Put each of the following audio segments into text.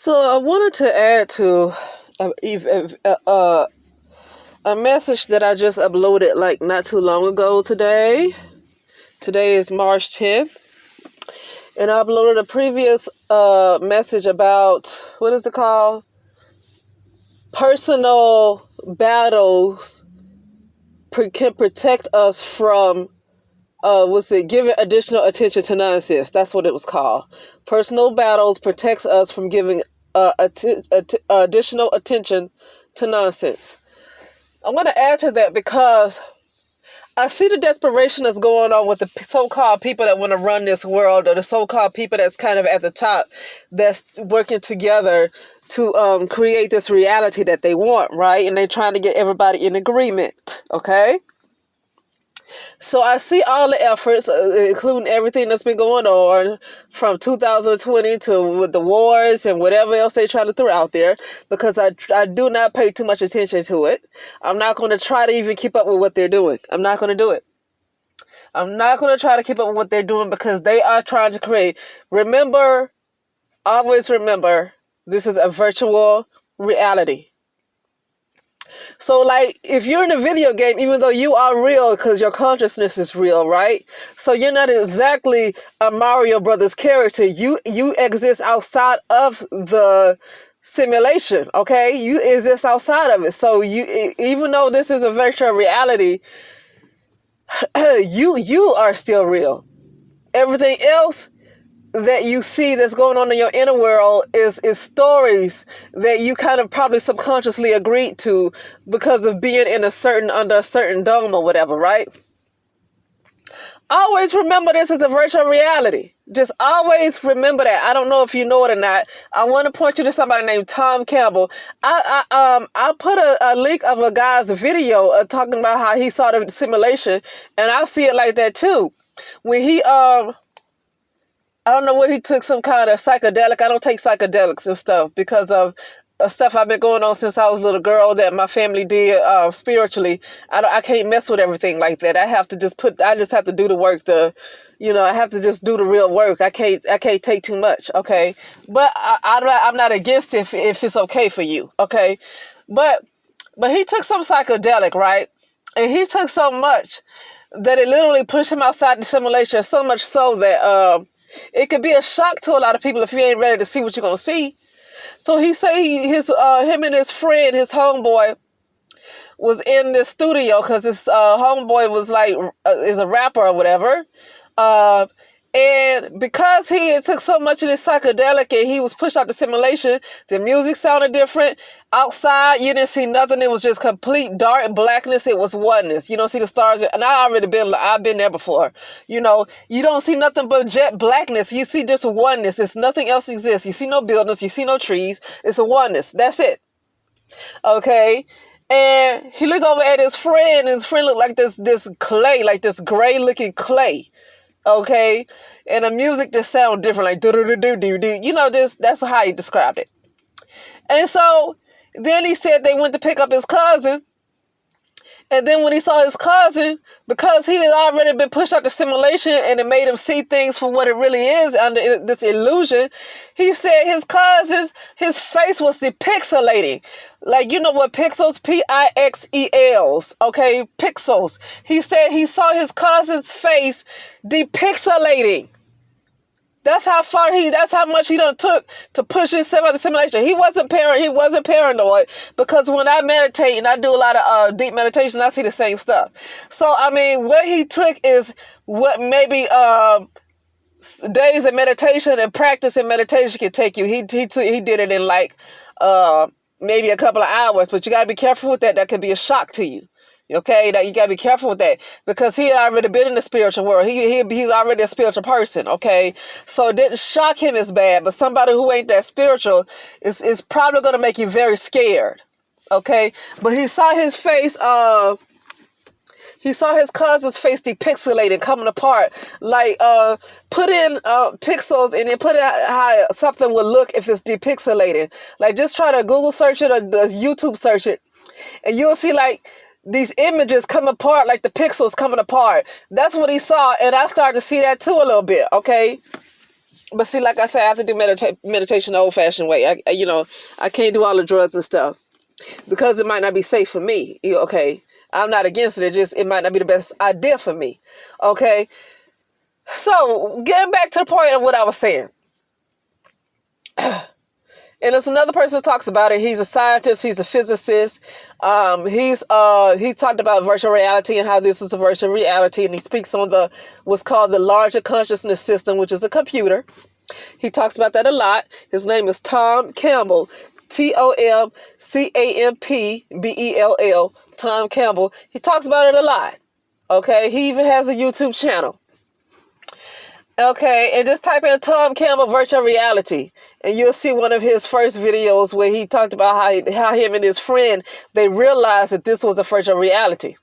So I wanted to add to a message that I just uploaded like not too long ago today. Today is March 10th. And I uploaded a previous message about, what is it called? Personal battles can protect us from, giving additional attention to nonsense. That's what it was called. Personal battles protects us from giving additional attention to nonsense. I want to add to that because I see the desperation that's going on with the so-called people that want to run this world, or the so-called people that's kind of at the top, that's working together to create this reality that they want, right? And they're trying to get everybody in agreement, okay? So I see all the efforts, including everything that's been going on from 2020 to with the wars and whatever else they try to throw out there, because I do not pay too much attention to it. I'm not going to try to even keep up with what they're doing. I'm not going to do it. I'm not going to try to keep up with what they're doing because they are trying to create. Remember, always remember, this is a virtual reality. So, like, if you're in a video game, even though you are real because your consciousness is real, right? So you're not exactly a Mario Brothers character. You exist outside of the simulation, okay? You exist outside of it. So even though this is a virtual reality, you are still real. Everything else that you see that's going on in your inner world is stories that you kind of probably subconsciously agreed to because of being in under a certain dome or whatever, right? Always remember this is a virtual reality. Just always remember that. I don't know if you know it or not. I want to point you to somebody named Tom Campbell. I put a link of a guy's video talking about how he saw the simulation, and I see it like that too. When he I don't know what he took, some kind of psychedelic. I don't take psychedelics and stuff because of stuff I've been going on since I was a little girl that my family did spiritually. I can't mess with everything like that. I just have to do the work. I have to just do the real work. I can't take too much. Okay. But I'm not against it if it's okay for you. Okay. But he took some psychedelic, right? And he took so much that it literally pushed him outside the simulation, so much so that, it could be a shock to a lot of people if you ain't ready to see what you're going to see. So he say him and his friend, his homeboy, was in this studio because his homeboy was like, is a rapper or whatever. And because he took so much of this psychedelic and he was pushed out the simulation, the music sounded different. Outside, you didn't see nothing. It was just complete dark blackness. It was oneness. You don't see the stars. And I've been there before. You don't see nothing but jet blackness. You see just oneness. It's nothing else exists. You see no buildings. You see no trees. It's a oneness. That's it. Okay. And he looked over at his friend, and his friend looked like this clay, like this gray looking clay. Okay, and the music just sound different, like do do do do do. That's how he described it. And so then he said they went to pick up his cousin, and then when he saw his cousin, because he had already been pushed out the simulation and it made him see things for what it really is under this illusion, he said his face was depixelating. Like, you know what pixels? Pixels. Okay, pixels. He said he saw his cousin's face depixelating. That's how much he done took to push himself out of the simulation. He wasn't paranoid, because when I meditate and I do a lot of deep meditation, I see the same stuff. So, I mean, what he took is what maybe days of meditation and practice in meditation can take you. He did it in like maybe a couple of hours, but you got to be careful with that. That could be a shock to you. Okay, that you gotta be careful with that, because he had already been in the spiritual world. He's already a spiritual person. Okay, so it didn't shock him as bad, but somebody who ain't that spiritual is probably gonna make you very scared. Okay, but he saw his face. He saw his cousin's face depixelated, coming apart. Like put in pixels and then put in how something would look if it's depixelated. Like, just try to Google search it or YouTube search it, and you'll see like these images come apart, like the pixels coming apart. That's what he saw, and I started to see that too a little bit, okay? But see, like I said, I have to do meditation the old-fashioned way. I can't do all the drugs and stuff because it might not be safe for me. Okay, I'm not against it. It might not be the best idea for me. Okay, so getting back to the point of what I was saying. And there's another person who talks about it. He's a scientist. He's a physicist. He talked about virtual reality and how this is a virtual reality, and he speaks on what's called the larger consciousness system, which is a computer. He talks about that a lot. His name is Tom Campbell, TomCampbell, Tom Campbell. He talks about it a lot. Okay, he even has a YouTube channel. Okay, and just type in Tom Campbell virtual reality, and you'll see one of his first videos where he talked about how him and his friend, they realized that this was a virtual reality.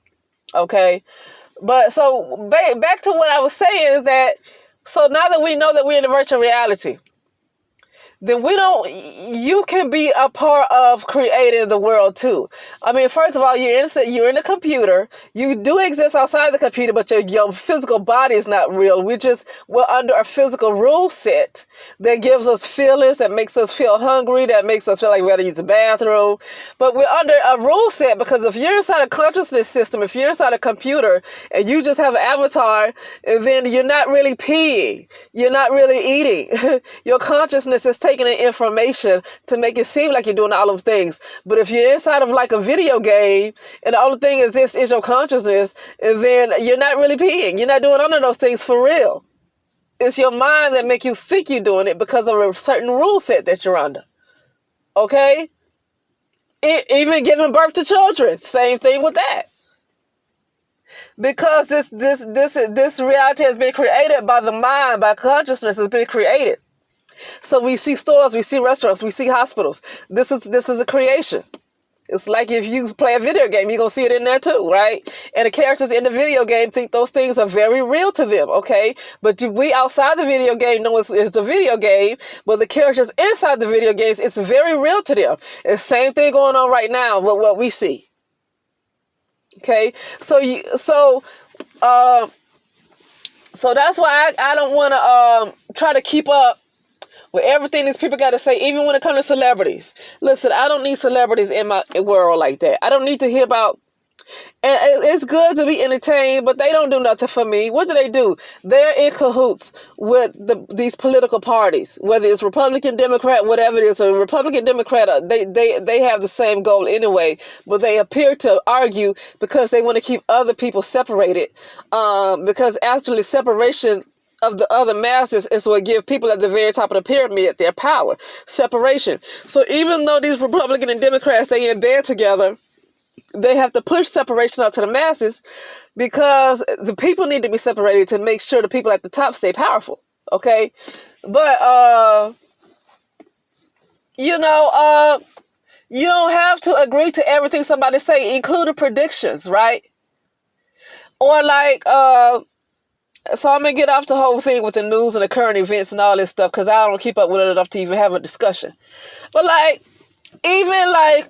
Okay, but so back to what I was saying is that, so now that we know that we're in a virtual reality, then you can be a part of creating the world too. I mean, first of all, you're in a computer. You do exist outside the computer, but your physical body is not real. We're under a physical rule set that gives us feelings, that makes us feel hungry, that makes us feel like we got to use the bathroom. But we're under a rule set because if you're inside a consciousness system, if you're inside a computer and you just have an avatar, then you're not really peeing. You're not really eating. Your consciousness is taking in information to make it seem like you're doing all those things. But if you're inside of like a video game and the only thing is this is your consciousness, then you're not really peeing. You're not doing none of those things for real. It's your mind that make you think you're doing it because of a certain rule set that you're under. Okay? Even giving birth to children, same thing with that. Because this reality has been created by the mind, by consciousness has been created. So we see stores, we see restaurants, we see hospitals. This is a creation. It's like if you play a video game, you're going to see it in there too, right? And the characters in the video game think those things are very real to them, okay? But we outside the video game know it's a video game, but the characters inside the video games, it's very real to them. It's the same thing going on right now with what we see. Okay? So that's why I don't want to try to keep up with everything these people got to say, even when it comes to celebrities. Listen, I don't need celebrities in my world like that. I don't need to hear about, and it's good to be entertained, but they don't do nothing for me. What do? They're in cahoots with these political parties, whether it's Republican, Democrat, whatever it is. A Republican, Democrat, they have the same goal anyway, but they appear to argue because they want to keep other people separated, because actually separation of the other masses is what give people at the very top of the pyramid their power. Separation. So even though these Republican and Democrats, they in bed together, they have to push separation out to the masses because the people need to be separated to make sure the people at the top stay powerful. Okay? But, you don't have to agree to everything somebody say, including predictions, right? Or like, so I'm going to get off the whole thing with the news and the current events and all this stuff because I don't keep up with it enough to even have a discussion. But like, even like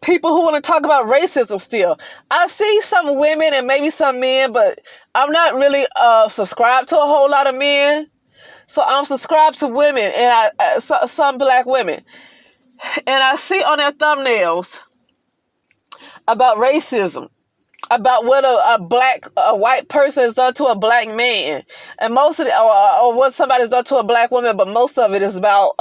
people who want to talk about racism still. I see some women and maybe some men, but I'm not really subscribed to a whole lot of men. So I'm subscribed to women and some black women. And I see on their thumbnails about racism, about what a white person has done to a black man, and most of it, or what somebody's done to a black woman, but most of it is about,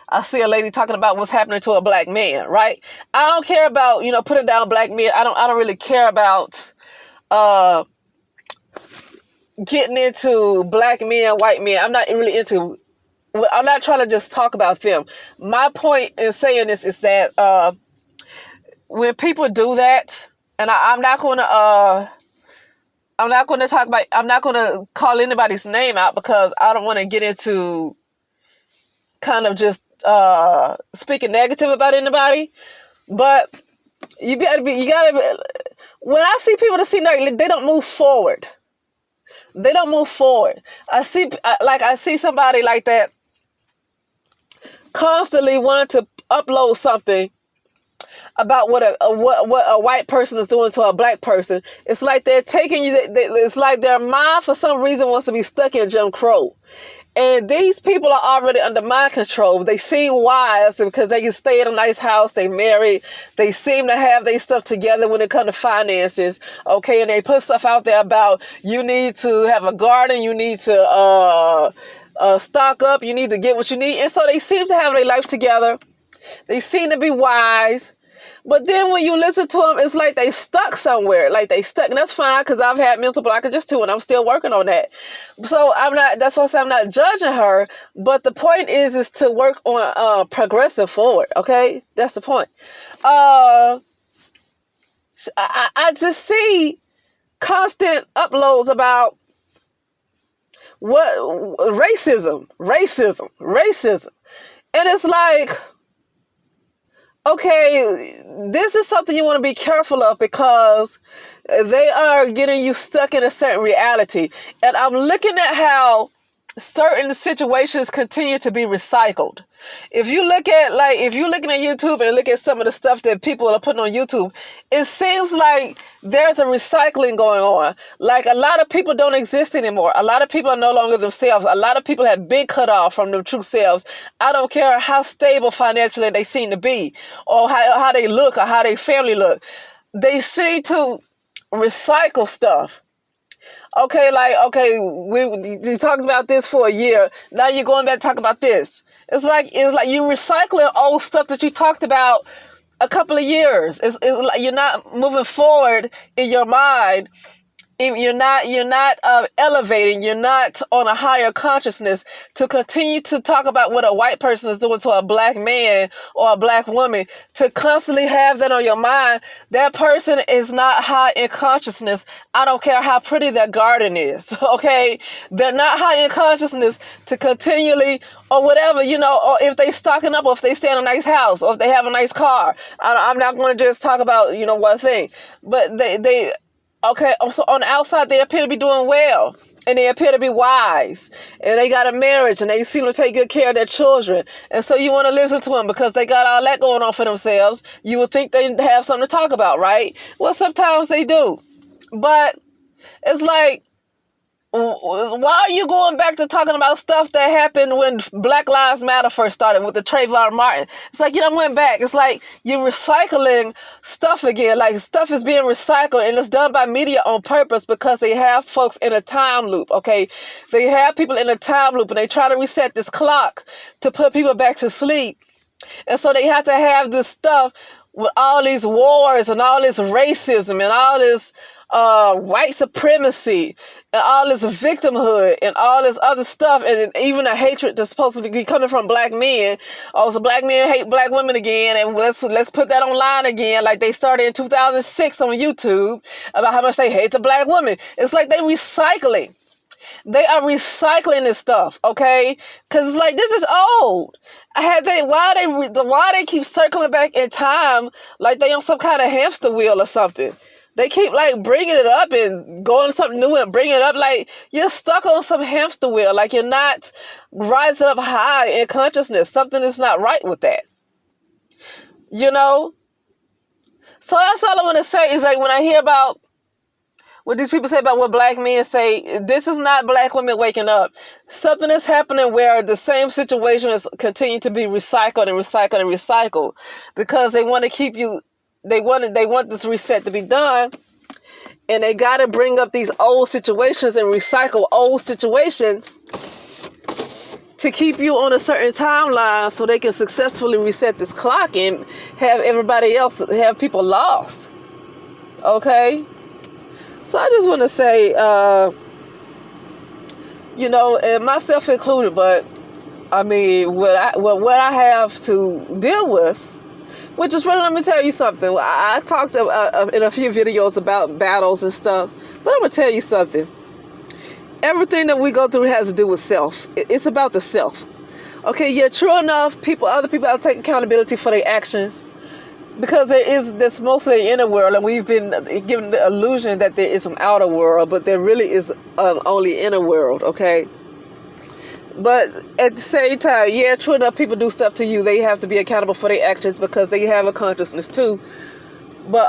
I see a lady talking about what's happening to a black man, right? I don't care about, putting down black men. I don't really care about, getting into black men, white men. I'm not really into, I'm not trying to just talk about them. My point in saying this is that, when people do that, and I'm not going to call anybody's name out because I don't want to get into kind of just speaking negative about anybody. But you gotta be, when I see people that seem like they don't move forward. They don't move forward. I see somebody like that constantly wanting to upload something about what a white person is doing to a black person. It's like they're taking you. It's like their mind for some reason wants to be stuck in Jim Crow. And these people are already under mind control. They seem wise because they can stay in a nice house. They married. They seem to have their stuff together when it comes to finances. Okay, and they put stuff out there about you need to have a garden. You need to stock up. You need to get what you need. And so they seem to have their life together. They seem to be wise. But then when you listen to them, it's like they stuck somewhere. Like they stuck. And that's fine because I've had mental blockages too, and I'm still working on that. So that's why I say I'm not judging her. But the point is to work on progressing forward. Okay? That's the point. I just see constant uploads about racism. And it's like, okay, this is something you want to be careful of because they are getting you stuck in a certain reality. And I'm looking at how certain situations continue to be recycled. If you're looking at YouTube and look at some of the stuff that people are putting on YouTube, it seems like there's a recycling going on. Like a lot of people don't exist anymore. A lot of people are no longer themselves. A lot of people have been cut off from their true selves. I don't care how stable financially they seem to be or how they look or how their family look. They seem to recycle stuff. Okay, we talked about this for a year. Now you're going back to talk about this. It's like you recycling old stuff that you talked about a couple of years. It's like you're not moving forward in your mind. You're not elevating. You're not on a higher consciousness to continue to talk about what a white person is doing to a black man or a black woman. To constantly have that on your mind, that person is not high in consciousness. I don't care how pretty their garden is. Okay, they're not high in consciousness to continually or whatever, or if they stocking up, or if they stay in a nice house, or if they have a nice car. I'm not going to just talk about one thing, but they. Okay, so on the outside, they appear to be doing well, and they appear to be wise, and they got a marriage, and they seem to take good care of their children, and so you want to listen to them because they got all that going on for themselves. You would think they have something to talk about, right? Well, sometimes they do, but it's like, why are you going back to talking about stuff that happened when Black Lives Matter first started with the Trayvon Martin? It's like you done went back. It's like you're recycling stuff again. Like stuff is being recycled, and it's done by media on purpose because they have folks in a time loop, okay? They have people in a time loop, and they try to reset this clock to put people back to sleep. And so they have to have this stuff with all these wars and all this racism and all this white supremacy and all this victimhood and all this other stuff, and even the hatred that's supposed to be coming from black men. Oh, so black men hate black women again, and let's put that online again, like they started in 2006 on YouTube about how much they hate the black woman. It's like they recycling. They are recycling this stuff, okay? Because it's like, this is old. Why they keep circling back in time like they on some kind of hamster wheel or something? They keep like bringing it up and going to something new and bringing it up. Like you're stuck on some hamster wheel. Like you're not rising up high in consciousness. Something is not right with that. So that's all I want to say is like when I hear about what these people say about what black men say, this is not black women waking up. Something is happening where the same situation is continuing to be recycled and recycled and recycled because they want to keep you. They want this reset to be done, and they got to bring up these old situations and recycle old situations to keep you on a certain timeline so they can successfully reset this clock and have have people lost. Okay? So I just want to say, and myself included, but I mean, what I have to deal with, which is really, let me tell you something. I talked in a few videos about battles and stuff, but I'm going to tell you something. Everything that we go through has to do with self. It's about the self. Okay, yeah, true enough, other people have to take accountability for their actions because there is this mostly inner world, and we've been given the illusion that there is an outer world, but there really is only inner world, okay? But at the same time, yeah, true enough, people do stuff to you. They have to be accountable for their actions because they have a consciousness too. But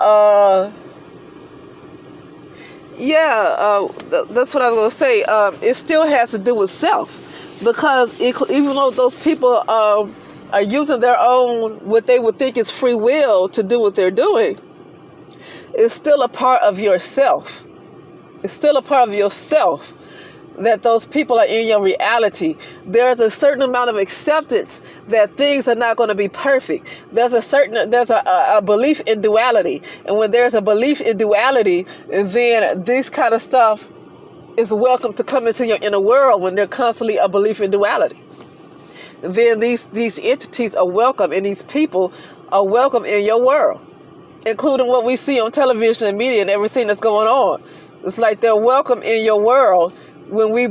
that's what I was gonna say. It still has to do with self, because even though those people are using their own, what they would think is free will to do what they're doing, it's still a part of yourself. It's still a part of yourself that those people are in your reality. There's a certain amount of acceptance that things are not going to be perfect. There's a belief in duality. And when there's a belief in duality, then this kind of stuff is welcome to come into your inner world. When there's constantly a belief in duality, then these entities are welcome, and these people are welcome in your world, including what we see on television and media and everything that's going on. It's like they're welcome in your world when we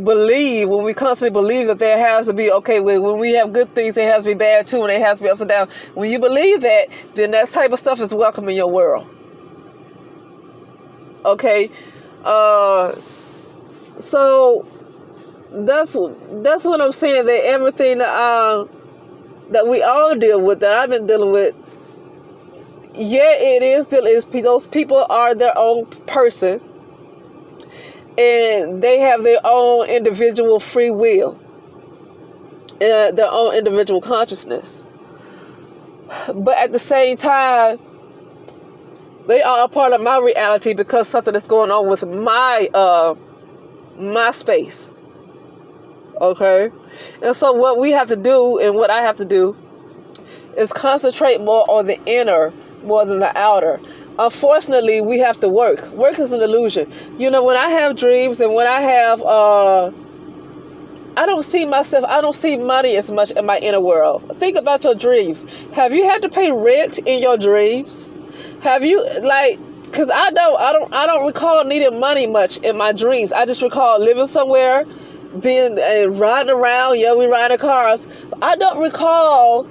constantly believe that there has to be, okay, when we have good things, there has to be bad too, and it has to be ups and downs. When you believe that, then that type of stuff is welcome in your world. Okay? So that's what I'm saying, that everything that we all deal with, that I've been dealing with, those people are their own person, and they have their own individual free will and their own individual consciousness. But at the same time, they are a part of my reality because something is going on with my space. Okay? And so what we have to do, and what I have to do, is concentrate more on the inner more than the outer. Unfortunately, we have to work. Work is an illusion. You know, when I have dreams and when I have, I don't see money as much in my inner world. Think about your dreams. Have you had to pay rent in your dreams? Have you, because I don't recall needing money much in my dreams. I just recall living somewhere, being riding around. Yeah, we ride in cars. I don't recall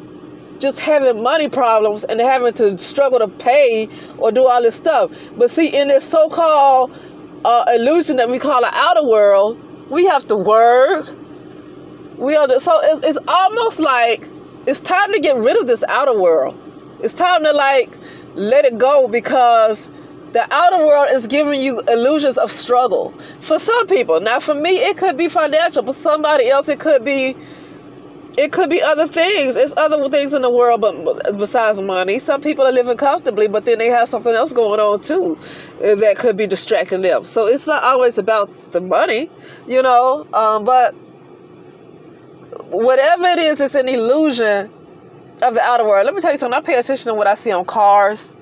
just having money problems and having to struggle to pay or do all this stuff. But see, in this so-called illusion that we call the outer world, we have to work. So it's almost like it's time to get rid of this outer world. It's time to let it go, because the outer world is giving you illusions of struggle. For some people. Now for me, it could be financial, but somebody else, it could be other things. It's other things in the world but besides money. Some people are living comfortably, but then they have something else going on too that could be distracting them. So it's not always about the money, but whatever it is, it's an illusion of the outer world. Let me tell you something. I pay attention to what I see on cars.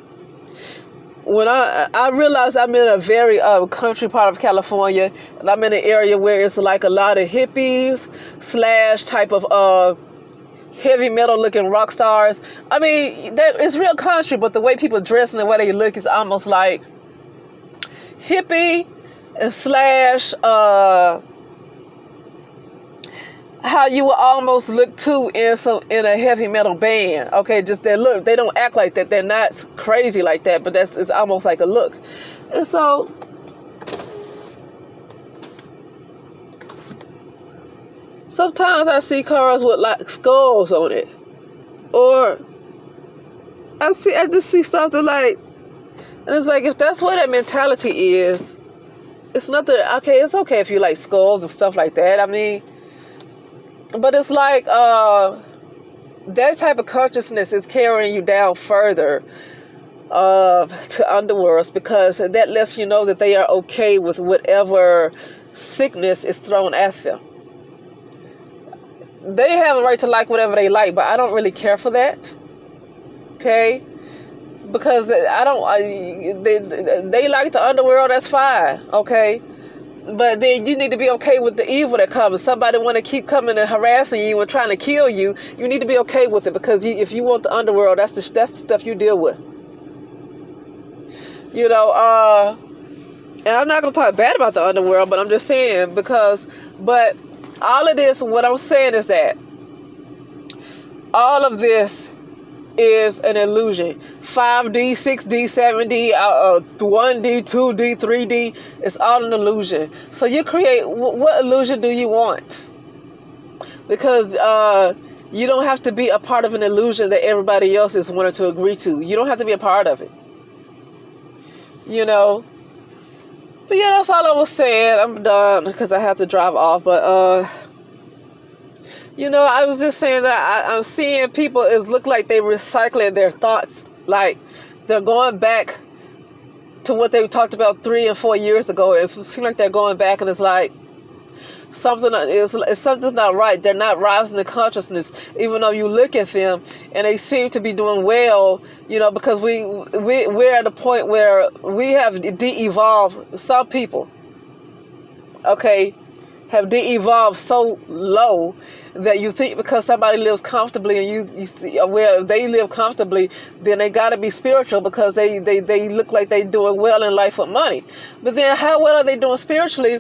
When I realize I'm in a very country part of California, and I'm in an area where it's like a lot of hippies / type of heavy metal looking rock stars. I mean, it's real country, but the way people dress and the way they look is almost like hippie / how you would almost look too in a heavy metal band. Okay, just their look. They don't act like that. They're not crazy like that, but it's almost like a look. And so sometimes I see cars with skulls on it, or I just see stuff that and it's like, if that's what that mentality is, it's nothing. Okay, it's okay if you like skulls and stuff like that. I mean, but it's like that type of consciousness is carrying you down further to underworlds, because that lets you know that they are okay with whatever sickness is thrown at them. They have a right to like whatever they like, but I don't really care for that. Okay? Because they like the underworld, that's fine. Okay? But then you need to be okay with the evil that comes. Somebody want to keep coming and harassing you and trying to kill you. You need to be okay with it, because if you want the underworld, that's the stuff you deal with. And I'm not going to talk bad about the underworld, but I'm just saying, but all of this, what I'm saying is that all of this is an illusion. 5D, 6D, 7D, 1D, 2D, 3D. It's all an illusion. So you create, what illusion do you want? because you don't have to be a part of an illusion that everybody else is wanting to agree to. You don't have to be a part of it. You know. But yeah, that's all I was saying. I'm done because I have to drive off. But you know, I was just saying that I'm seeing people look like they recycling their thoughts. Like they're going back to what they talked about 3 and 4 years ago. It seems like they're going back, and it's like something's not right. They're not rising to consciousness, even though you look at them and they seem to be doing well. You know, because we're at a point where we have de-evolved. Some people, okay, have de-evolved so low that you think because somebody lives comfortably and where they live comfortably, then they got to be spiritual because they look like they doing well in life with money. But then how well are they doing spiritually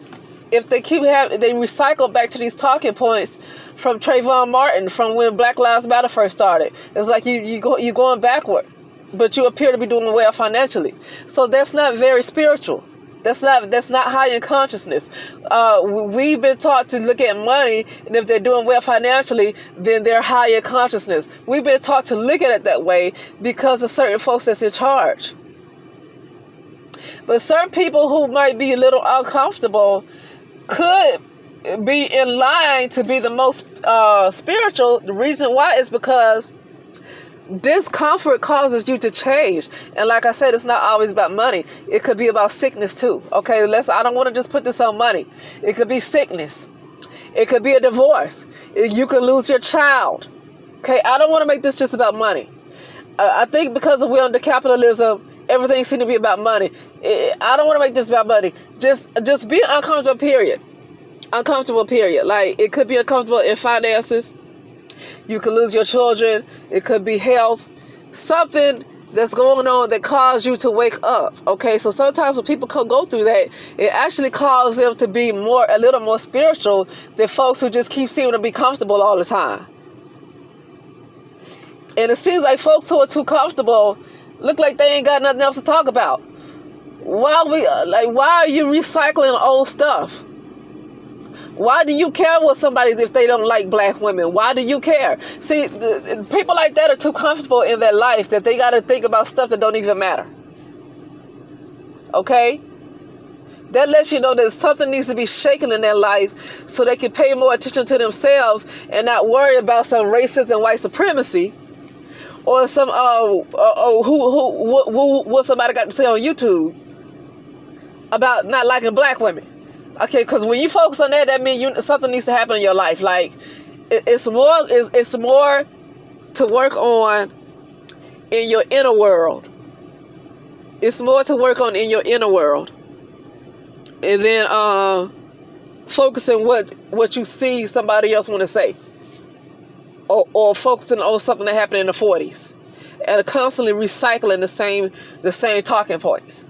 if they they recycle back to these talking points from Trayvon Martin, from when Black Lives Matter first started? It's like you're going backward, but you appear to be doing well financially. So that's not very spiritual. That's not high in consciousness. We've been taught to look at money, and if they're doing well financially, then they're high in consciousness. We've been taught to look at it that way because of certain folks that's in charge. But certain people who might be a little uncomfortable could be in line to be the most spiritual. The reason why is because discomfort causes you to change. And like I said, it's not always about money. It could be about sickness too. Okay, I don't want to just put this on money. It could be sickness. It could be a divorce. You could lose your child. Okay, I don't want to make this just about money. I think because we're under capitalism, everything seems to be about money. I don't want to make this about money. Just be uncomfortable, period. Uncomfortable, period. Like, it could be uncomfortable in finances. You could lose your children. It could be health. Something that's going on that caused you to wake up. Okay, so sometimes when people go through that, it actually causes them to be a little more spiritual than folks who just keep seeming to be comfortable all the time. And it seems like folks who are too comfortable look like they ain't got nothing else to talk about. Why are you recycling old stuff? Why do you care with somebody if they don't like black women? Why do you care? See, people like that are too comfortable in their life that they got to think about stuff that don't even matter. Okay? That lets you know that something needs to be shaken in their life so they can pay more attention to themselves and not worry about some racism and white supremacy or some what somebody got to say on YouTube about not liking black women. Okay, because when you focus on that means something needs to happen in your life. Like, it's more to work on in your inner world. It's more to work on in your inner world. And then focusing what you see somebody else want to say. Or focusing on something that happened in the 40s. And constantly recycling the same talking points.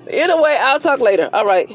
Anyway, I'll talk later. All right.